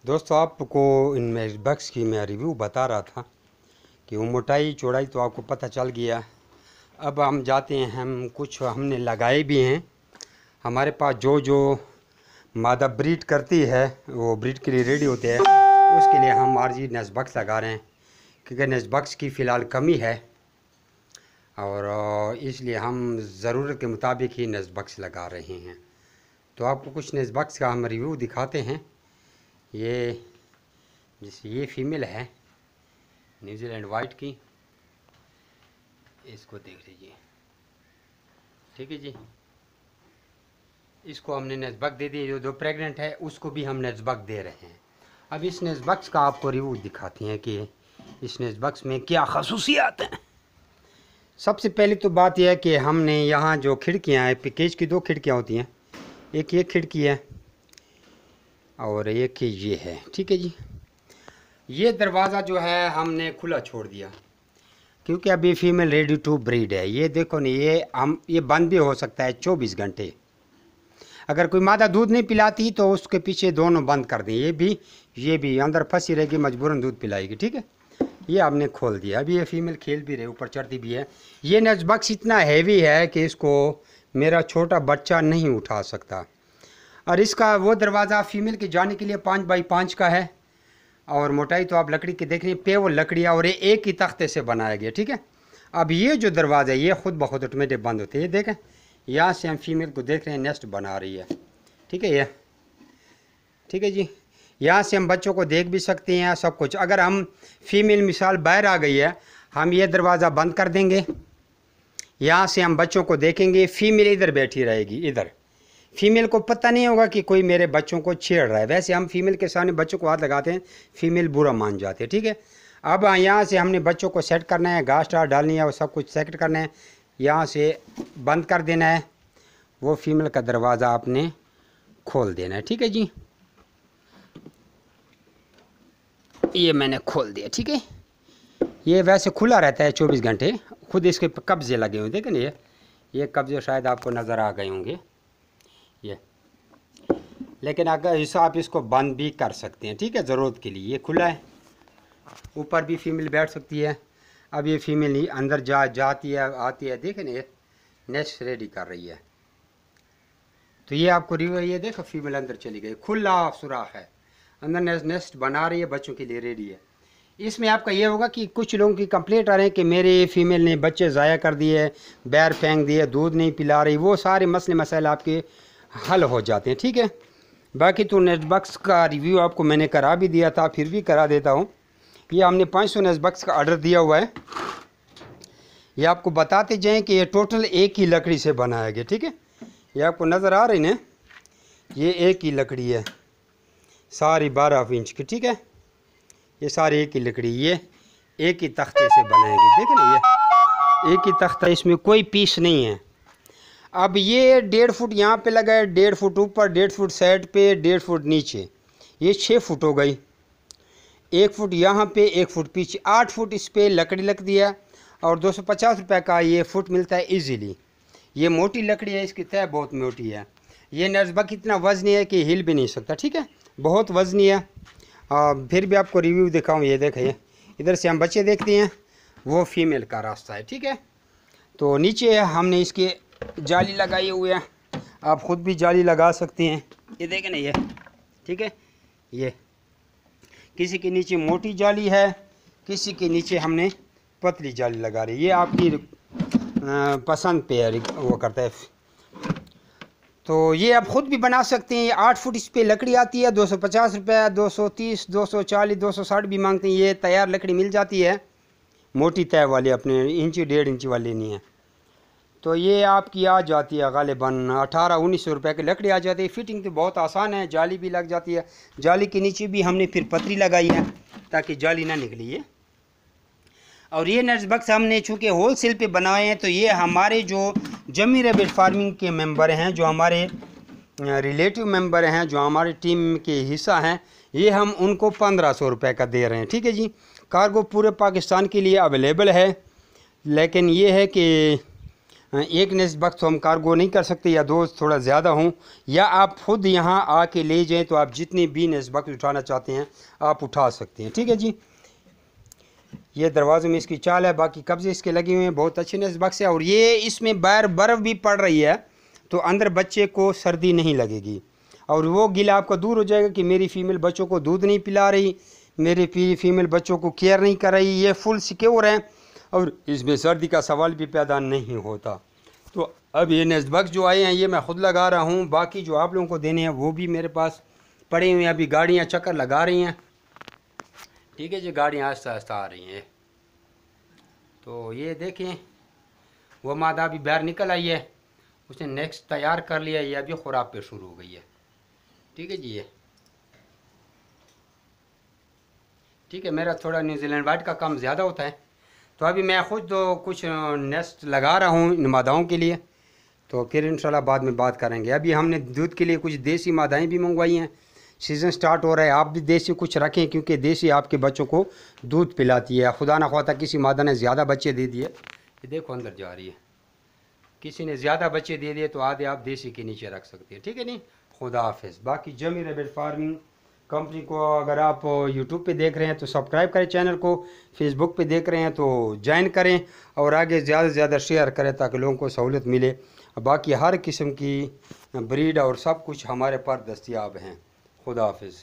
दोस्तों, आपको इन मेज बक्स की मैं रिव्यू बता रहा था कि वो मोटाई चौड़ाई तो आपको पता चल गया। अब हम जाते हैं, हम कुछ हमने लगाए भी हैं। हमारे पास जो जो मादा ब्रीड करती है वो ब्रीड के लिए रेडी होते हैं, उसके लिए हम आरजी नेस्ट बक्स लगा रहे हैं क्योंकि नेस्ट बक्स की फ़िलहाल कमी है और इसलिए हम ज़रूरत के मुताबिक ही नेस्ट बक्स लगा रहे हैं। तो आपको कुछ नेस्ट बक्स का हम रिव्यू दिखाते हैं। ये जैसे ये फीमेल है न्यूजीलैंड वाइट की, इसको देख लीजिए। ठीक है जी, इसको हमने नेस्बक दे दी। जो प्रेग्नेंट है उसको भी हम नेस्बक दे रहे हैं। अब इस नेस्बक्स का आपको रिव्यू दिखाते हैं कि इस नेस्बक्स में क्या खसूसियात हैं। सबसे पहली तो बात यह है कि हमने यहाँ जो खिड़कियाँ हैं, पैकेज की 2 खिड़कियाँ होती हैं, एक ये खिड़की है और एक ये है। ठीक है जी, ये दरवाज़ा जो है हमने खुला छोड़ दिया क्योंकि अभी फीमेल रेडी टू ब्रीड है। ये देखो नहीं, ये बंद भी हो सकता है 24 घंटे। अगर कोई मादा दूध नहीं पिलाती तो उसके पीछे दोनों बंद कर दें। ये भी अंदर फंसी रहेगी, मजबूरन दूध पिलाएगी। ठीक है, ये आपने खोल दिया। अभी ये फीमेल खेल भी रही, ऊपर चढ़ती भी है। ये नेस्ट बक्स इतना हैवी है कि इसको मेरा छोटा बच्चा नहीं उठा सकता। और इसका वो दरवाज़ा फीमेल के जाने के लिए 5 बाई 5 का है और मोटाई तो आप लकड़ी की देख रही हैं, पेवर लकड़ियाँ और ये एक ही तख्ते से बनाया गया। ठीक है, अब ये जो दरवाज़ा है ये खुद ब खुद ऑटोमेटिक बंद होते हैं। ये देखें, यहाँ से हम फीमेल को देख रहे हैं, नेस्ट बना रही है। ठीक है, ये ठीक है जी, यहाँ से हम बच्चों को देख भी सकते हैं सब कुछ। अगर हम फीमेल मिसाल बाहर आ गई है, हम ये दरवाज़ा बंद कर देंगे, यहाँ से हम बच्चों को देखेंगे। फीमेल इधर बैठी रहेगी, इधर। फीमेल को पता नहीं होगा कि कोई मेरे बच्चों को छेड़ रहा है। वैसे हम फीमेल के सामने बच्चों को हाथ लगाते हैं, फीमेल बुरा मान जाते हैं। ठीक है, अब यहाँ से हमने बच्चों को सेट करना है, घास डाल डालनी है और सब कुछ सेट करना है। यहाँ से बंद कर देना है, वो फीमेल का दरवाज़ा आपने खोल देना है। ठीक है जी, ये मैंने खोल दिया। ठीक है, ये वैसे खुला रहता है 24 घंटे। खुद इसके कब्जे लगे हुए, देखें ना, ये कब्जे शायद आपको नज़र आ गए होंगे ये। लेकिन अगर इसे आप इसको बंद भी कर सकते हैं। ठीक है, ज़रूरत के लिए ये खुला है। ऊपर भी फीमेल बैठ सकती है। अब ये फीमेल ही अंदर जाती है, आती है। देखें ना, ये नेस्ट रेडी कर रही है। तो ये आपको रिव्यू, ये देखो फीमेल अंदर चली गई, खुला सुराख है, अंदर नेस्ट बना रही है, बच्चों के लिए रेडी है। इसमें आपका ये होगा कि कुछ लोगों की कंप्लेंट आ रहे हैं कि मेरे फीमेल ने बच्चे ज़ाया कर दिए, बैर फेंक दिए, दूध नहीं पिला रही। वो सारे मसले मसाइल आपके हल हो जाते हैं। ठीक है, बाकी तो नेस्ट बक्स का रिव्यू आपको मैंने करा भी दिया था, फिर भी करा देता हूँ। ये हमने 500 नेस्ट बक्स का ऑर्डर दिया हुआ है। ये आपको बताते जाएं कि ये टोटल एक ही लकड़ी से बनाया गया। ठीक है, ये आपको नज़र आ रही ना, ये एक ही लकड़ी है, सारी 12 इंच की। ठीक है, ये सारी एक ही लकड़ी, ये एक ही तख्ते से बनाएगी। देखें ना, ये एक ही तख्ता, इसमें कोई पीस नहीं है। अब ये 1.5 फुट यहाँ पे लगा है, 1.5 फुट ऊपर, 1.5 फुट साइड पे, 1.5 फुट नीचे, ये 6 फुट हो गई। 1 फुट यहाँ पे, 1 फुट पीछे, 8 फुट इस पर लकड़ी लग दिया और 250 रुपये का ये फुट मिलता है ईजीली। ये मोटी लकड़ी है, इसकी तय बहुत मोटी है। ये नेस्बक इतना वज़नी है कि हिल भी नहीं सकता। ठीक है, बहुत वज़नी है। फिर भी आपको रिव्यू दिखाऊँ। ये देखें, इधर से हम बच्चे देखते हैं, वो फीमेल का रास्ता है। ठीक है, तो नीचे हमने इसके जाली लगाई हुई है, आप ख़ुद भी जाली लगा सकते हैं। ये देखें ना, ये ठीक है, ये किसी के नीचे मोटी जाली है, किसी के नीचे हमने पतली जाली लगा रही है। ये आपकी पसंद पे है, वो करता है। तो ये आप ख़ुद भी बना सकते हैं। ये 8 फुट इस पर लकड़ी आती है, 250 रुपये, 230, 240, 260 भी मांगते हैं। ये तैयार लकड़ी मिल जाती है, मोटी तय वाली, अपने इंची 1.5 इंची वाली नहीं है। तो ये आपकी आ जाती है गालिबन 1800-1900 रुपये की लकड़ी आ जाती है। फिटिंग तो बहुत आसान है, जाली भी लग जाती है। जाली के नीचे भी हमने फिर पतरी लगाई है ताकि जाली ना निकली है। और ये नेस्ट बक्स हमने चूँकि होल सेल पर बनाए हैं, तो ये हमारे जो जमी रैबिट फार्मिंग के मेंबर हैं, जो हमारे रिलेटिव मेंबर हैं, जो हमारी टीम के हिस्सा हैं, ये हम उनको 1500 रुपये का दे रहे हैं। ठीक है जी, कार्गो पूरे पाकिस्तान के लिए अवेलेबल है। लेकिन ये है कि एक नेस्ट बक्स तो हम कार्गो नहीं कर सकते, या दो थोड़ा ज़्यादा हों, या आप खुद यहाँ आके ले जाएं तो आप जितनी भी नेस्ट बक्स उठाना चाहते हैं आप उठा सकते हैं। ठीक है जी। ये दरवाजे में इसकी चाल है, बाकी कब्जे इसके लगे हुए हैं, बहुत अच्छे नेस्ट बक्स है। और ये इसमें बाहर बर्फ़ भी पड़ रही है तो अंदर बच्चे को सर्दी नहीं लगेगी, और वो गिला आपका दूर हो जाएगा कि मेरी फ़ीमेल बच्चों को दूध नहीं पिला रही, मेरी फीमेल बच्चों को केयर नहीं कर रही। ये फुल सिक्योर है और इसमें सर्दी का सवाल भी पैदा नहीं होता। तो अब ये नेस्ट बक्स जो आए हैं ये मैं ख़ुद लगा रहा हूँ, बाकी जो आप लोगों को देने हैं वो भी मेरे पास पड़े हुए हैं। अभी गाड़ियाँ चक्कर लगा रही हैं। ठीक है जी, गाड़ियाँ आहिस्ता आहिस्ता आ रही हैं। तो ये देखें, वो मादा अभी बाहर निकल आई है, उसने नेक्स्ट तैयार कर लिया, ये अभी खुराक पे शुरू हो गई है। ठीक है जी। ये ठीक है, मेरा थोड़ा न्यूजीलैंड वाइट का काम ज़्यादा होता है, तो अभी मैं ख़ुद तो कुछ नेस्ट लगा रहा हूँ इन मादाओं के लिए, तो फिर इंशाल्लाह बाद में बात करेंगे। अभी हमने दूध के लिए कुछ देसी मादाएँ भी मंगवाई हैं, सीज़न स्टार्ट हो रहा है, आप भी देसी कुछ रखें क्योंकि देसी आपके बच्चों को दूध पिलाती है। खुदा न ख्वाता किसी मादा ने ज़्यादा बच्चे दे दिए, ये देखो अंदर जा रही है, किसी ने ज़्यादा बच्चे दे दिए तो आधे आप देसी के नीचे रख सकते हैं। ठीक है नहीं, खुदा हाफिज़। बाकी जमी रैबिट फार्मिंग कंपनी को अगर आप यूट्यूब पे देख रहे हैं तो सब्सक्राइब करें चैनल को, फेसबुक पे देख रहे हैं तो ज्वाइन करें और आगे ज़्यादा से ज़्यादा शेयर करें ताकि लोगों को सहूलत मिले। बाकी हर किस्म की ब्रीड और सब कुछ हमारे पास दस्तयाब हैं। खुदा हाफिज़।